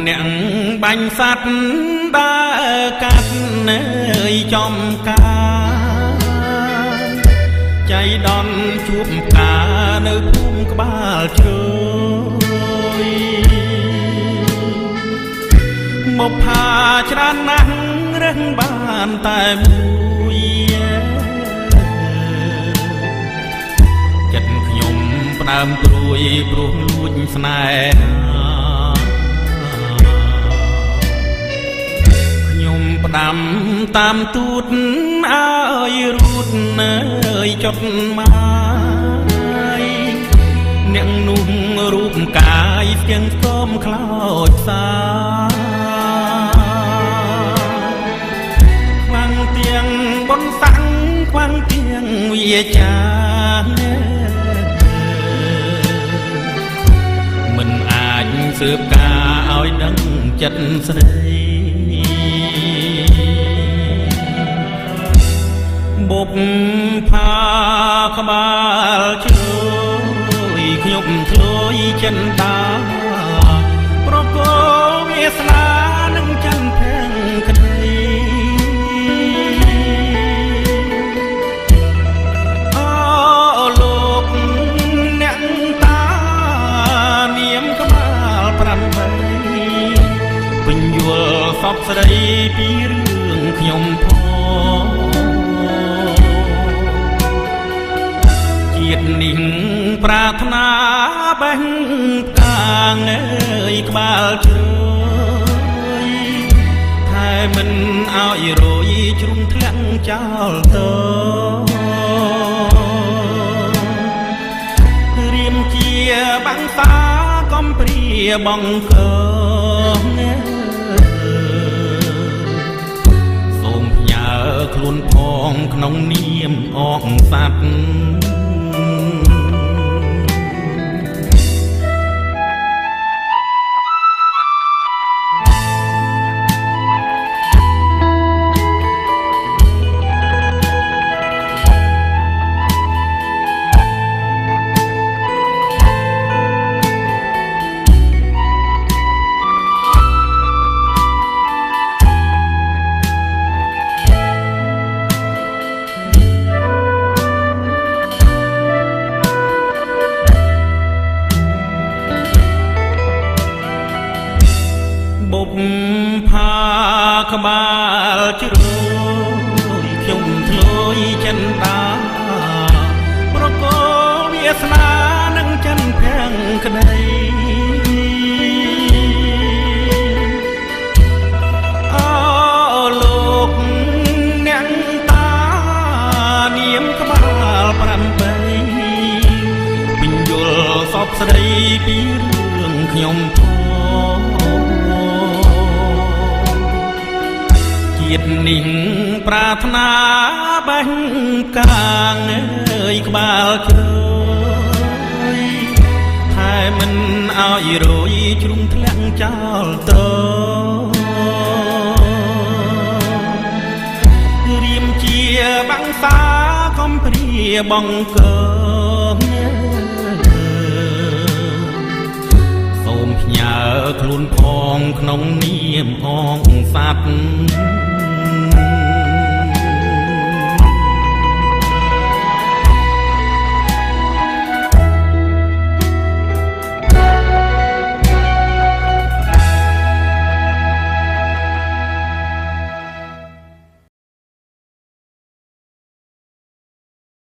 អ្នកបាញ់សัตว์ដើរកាត់នៅចំការចៃដន្យជួបផ្កានៅភូមិក្បាលជ្រោយមកផាច្រើនណាស់រឹងបានតែមួយចិត្តខ្ញុំផ្ដើមព្រួយព្រោះលួចស្នេហាខ្ញុំផ្ដាំតាមទូតឲ្យរូតនៅចុតមកអ្នកនោះរូបកាយស្ទៀងស្គមខ្លោចសាខ្វាំងទៀងបនសាំងខ្វាំងទៀងវាចាមិនអាចស៊ើបការឲ្យដឹងចិត្តស្រីបុកផាក្បាលជួយខ្ញុំធ្លួយចិនតាប្រកោវាសនានឹងចន្ទភ័ងក្តីអូលោកអ្នកតានាមក្បាល8បញ្យល់សពស្រីពីរឿងខ្ញុំផងជាតិនេះប្រាថ្នាបេះផ្កាងអើយក្បាលជ្រោយតែមិនឲ្យរយជ្រុំធ្លាក់ចោលទៅរៀមជាបាំងសាកំព្រាបងកងសូមផ្ញើខ្លួនផងក្នុងនាមអងសัตว์បុកផាក្បាលជ្រោយខ្ញុំធ្លួយចិនតាប្រកោវាសនានឹងចន្ទភ័ងក្តីអូលោកអ្នកតានាមក្បាល8បញ្យល់សពស្ដីពីរឿងខ្ញុំផងជាតិនេះប្រាថ្នាបេះកាងអើយក្បាលជ្រោយតែមិនឲ្យរយជ្រុំធ្លាក់ចោលទៅរៀមជាបាំងសាកំព្រាបងកងសូមផ្ញើខ្លួនផងក្នុងនាមអងសัตว์